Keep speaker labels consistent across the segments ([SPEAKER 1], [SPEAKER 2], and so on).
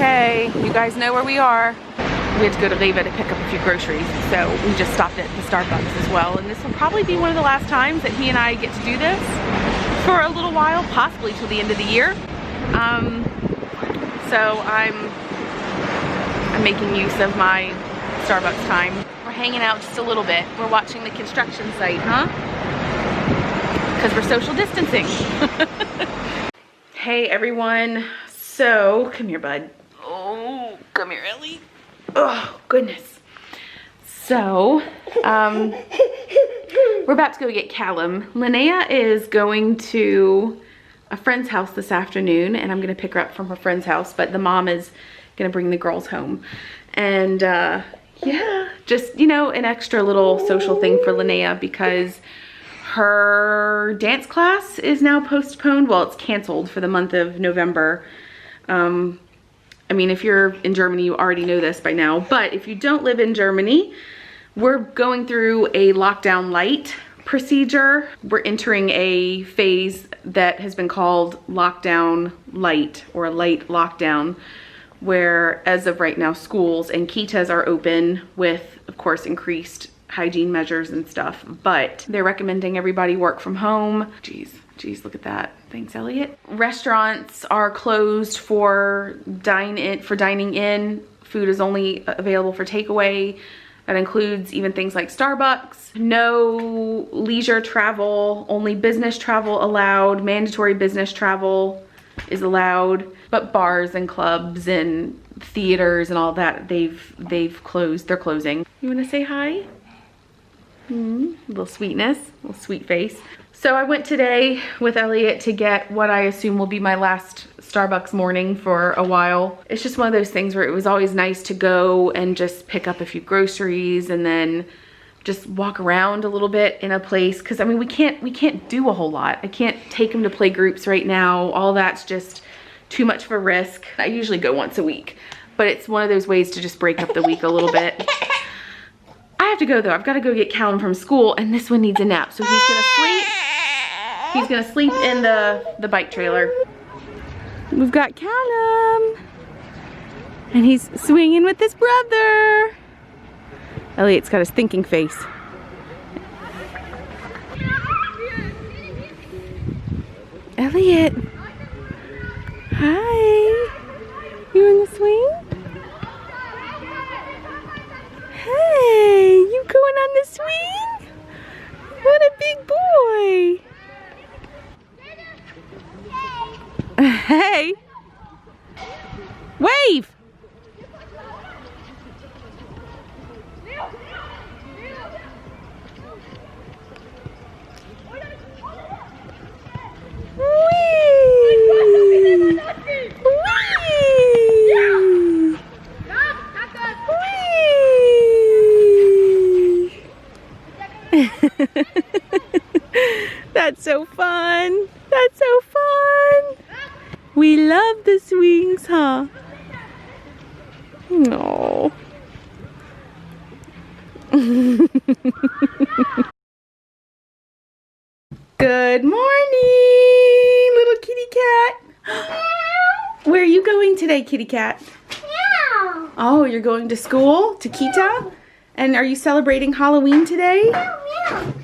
[SPEAKER 1] Okay, you guys know where we are. We had to go to Leva to pick up a few groceries, so we just stopped at the Starbucks as well. And this will probably be one of the last times that he and I get to do this for a little while, possibly till the end of the year. So I'm making use of my Starbucks time. We're hanging out just a little bit. We're watching the construction site, huh? Because we're social distancing. Hey everyone. So, come here, bud. Oh, come here, Ellie. Oh, goodness. So, we're about to go get Callum. Linnea is going to a friend's house this afternoon, and I'm gonna pick her up from her friend's house, but the mom is gonna bring the girls home. And yeah, just, you know, an extra little social thing for Linnea because her dance class is now postponed. Well, it's canceled for the month of November. I mean, if you're in Germany, you already know this by now, but if you don't live in Germany, we're going through a lockdown light procedure. We're entering a phase that has been called lockdown light or light lockdown, where as of right now, schools and Kitas are open with, of course, increased hygiene measures and stuff, but they're recommending everybody work from home. Jeez, look at that. Thanks, Elliot. Restaurants are closed for dining in. Food is only available for takeaway. That includes even things like Starbucks. No leisure travel, only business travel allowed. Mandatory business travel is allowed, but bars and clubs and theaters and all that, they've closed. They're closing. You wanna say hi? A little sweetness, a little sweet face. So I went today with Elliot to get what I assume will be my last Starbucks morning for a while. It's just one of those things where it was always nice to go and just pick up a few groceries and then just walk around a little bit in a place. Cause I mean, we can't do a whole lot. I can't take him to play groups right now. All that's just too much of a risk. I usually go once a week, but it's one of those ways to just break up the week a little bit. I have to go though. I've got to go get Callum from school, and this one needs a nap. So he's gonna sleep. He's gonna sleep in the bike trailer. We've got Callum, and he's swinging with his brother. Elliot's got his thinking face. Elliot, hi. You in the swing? Hey, you going on the swing? What a big boy. Hey. Wave. That's so fun. That's so fun. We love the swings, huh? No. Good morning, little kitty cat. Where are you going today, kitty cat?
[SPEAKER 2] Meow.
[SPEAKER 1] Oh, you're going to school? To Kita? And are you celebrating Halloween today?
[SPEAKER 2] Meow, meow.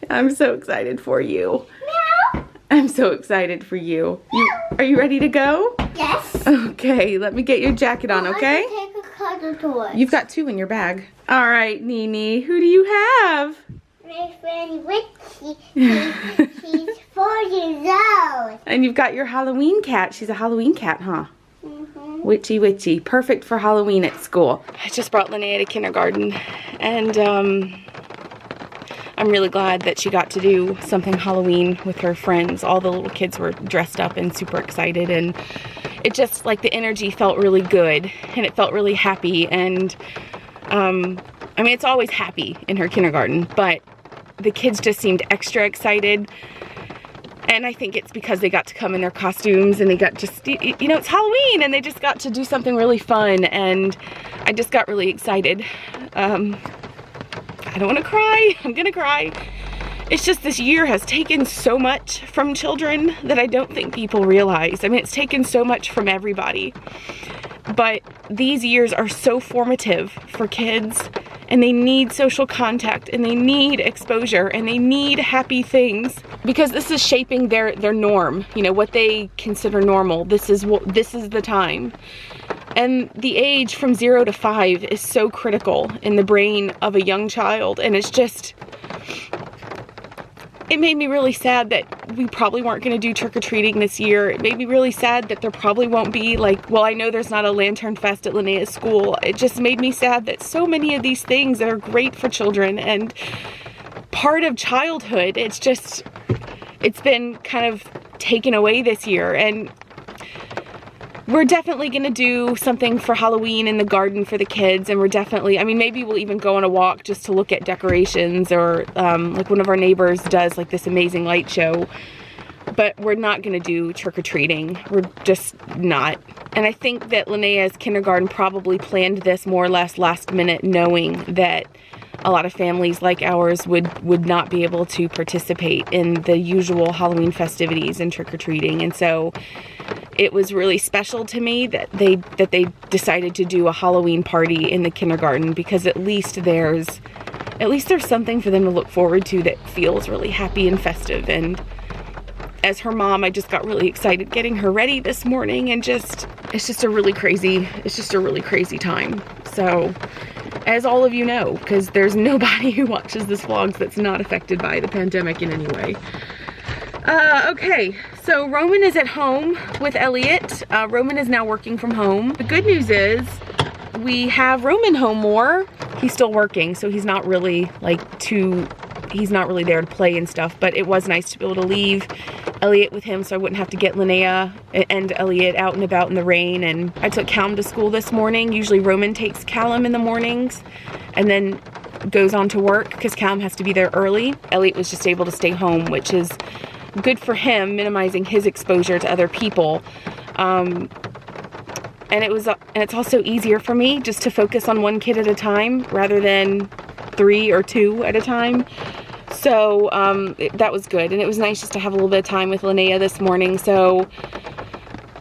[SPEAKER 1] I'm so excited for you.
[SPEAKER 2] Meow.
[SPEAKER 1] I'm so excited for you. Are you ready to go?
[SPEAKER 2] Yes.
[SPEAKER 1] Okay, let me get your jacket on, okay?
[SPEAKER 2] Take a cuddle toy.
[SPEAKER 1] You've got 2 in your bag. All right, Nini, who do you have?
[SPEAKER 2] My friend Witchy. She's 4 years old.
[SPEAKER 1] And you've got your Halloween cat. She's a Halloween cat, huh?
[SPEAKER 2] Mm-hmm.
[SPEAKER 1] Witchy. Perfect for Halloween at school. I just brought Linnea to kindergarten, and I'm really glad that she got to do something Halloween with her friends. All the little kids were dressed up and super excited, and it just, like, the energy felt really good, and it felt really happy. And I mean, it's always happy in her kindergarten, but the kids just seemed extra excited. And I think it's because they got to come in their costumes, and they got just, you know, it's Halloween, and they just got to do something really fun, and I just got really excited. I don't want to cry. I'm gonna cry. It's just this year has taken so much from children that I don't think people realize. I mean, it's taken so much from everybody. But these years are so formative for kids, and they need social contact, and they need exposure, and they need happy things, because this is shaping their norm, you know, what they consider normal. This is the time. And the age from 0 to 5 is so critical in the brain of a young child, and it's just, it made me really sad that we probably weren't going to do trick-or-treating this year. It made me really sad that there probably won't be, like, well, I know there's not a lantern fest at Linnea's school. It just made me sad that so many of these things that are great for children and part of childhood, it's been kind of taken away this year. And we're definitely going to do something for Halloween in the garden for the kids, and we're definitely, I mean, maybe we'll even go on a walk just to look at decorations, or like one of our neighbors does like this amazing light show, but we're not going to do trick-or-treating. We're just not. And I think that Linnea's kindergarten probably planned this more or less last minute, knowing that a lot of families like ours would not be able to participate in the usual Halloween festivities and trick-or-treating. And so it was really special to me that they decided to do a Halloween party in the kindergarten, because at least there's something for them to look forward to that feels really happy and festive. And as her mom, I just got really excited getting her ready this morning, and it's just a really crazy time. So, as all of you know, because there's nobody who watches this vlog that's not affected by the pandemic in any way. Okay, so Roman is at home with Elliot. Roman is now working from home. The good news is we have Roman home more. He's still working, so he's not really he's not really there to play and stuff, but it was nice to be able to leave Elliot with him so I wouldn't have to get Linnea and Elliot out and about in the rain. And I took Callum to school this morning. Usually Roman takes Callum in the mornings and then goes on to work because Callum has to be there early. Elliot was just able to stay home, which is good for him, minimizing his exposure to other people. And it's also easier for me just to focus on one kid at a time rather than 3 or 2 at a time. So that was good, and it was nice just to have a little bit of time with Linnea this morning. So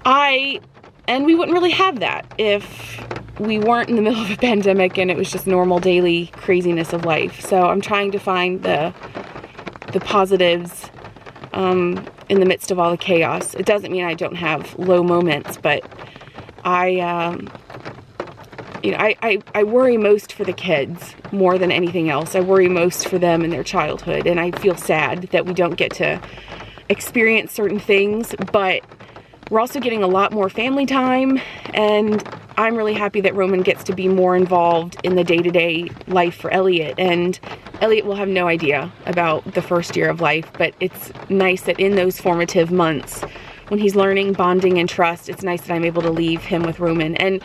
[SPEAKER 1] we wouldn't really have that if we weren't in the middle of a pandemic and it was just normal daily craziness of life. So I'm trying to find the positives in the midst of all the chaos. It doesn't mean I don't have low moments, but I worry most for the kids more than anything else. I worry most for them and their childhood, and I feel sad that we don't get to experience certain things, but we're also getting a lot more family time, and I'm really happy that Roman gets to be more involved in the day-to-day life for Elliot. And Elliot will have no idea about the first year of life, but it's nice that in those formative months, when he's learning bonding and trust, it's nice that I'm able to leave him with Roman. And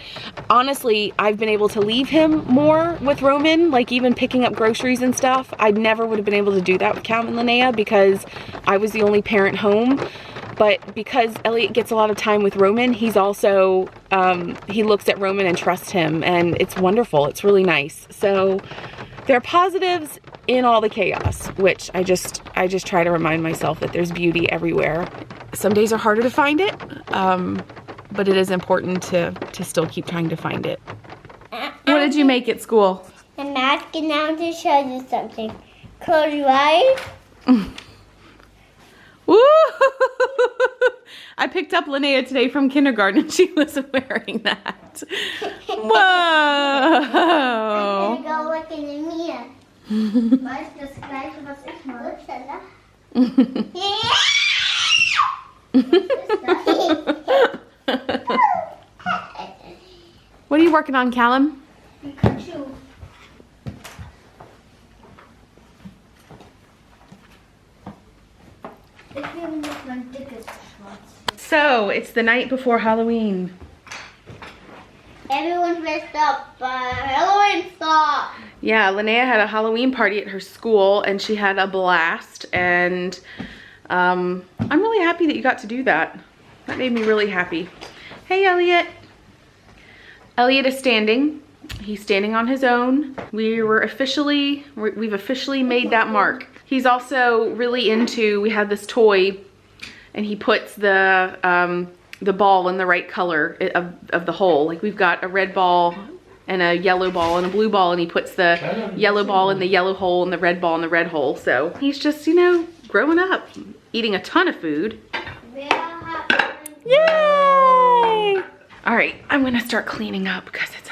[SPEAKER 1] honestly, I've been able to leave him more with Roman, like even picking up groceries and stuff. I never would have been able to do that with Callum and Linnea because I was the only parent home. But because Elliot gets a lot of time with Roman, he's also, he looks at Roman and trusts him, and it's wonderful. It's really nice. So there are positives in all the chaos, which I just try to remind myself that there's beauty everywhere. Some days are harder to find it, but it is important to still keep trying to find it. What did you make at school?
[SPEAKER 2] I'm asking now to show you something. Close your eyes.
[SPEAKER 1] Woo! I picked up Linnea today from kindergarten and she was wearing that. Whoa!
[SPEAKER 2] I'm gonna go look in the mirror. Weißt du das Gleiche, was ich mache?
[SPEAKER 1] What are you working on, Callum?
[SPEAKER 2] Pikachu.
[SPEAKER 1] So, it's the night before Halloween.
[SPEAKER 2] Everyone's dressed up, but Halloween stop.
[SPEAKER 1] Yeah, Linnea had a Halloween party at her school and she had a blast, and I'm really happy that you got to do that. That made me really happy. Hey, Elliot. Elliot is standing. He's standing on his own. We've officially made that mark. He's also really into, we have this toy and he puts the ball in the right color of the hole. Like we've got a red ball and a yellow ball and a blue ball, and he puts the yellow ball in the yellow hole and the red ball in the red hole. So he's just, you know, growing up, eating a ton of food. Yay! All right, I'm gonna start cleaning up because it's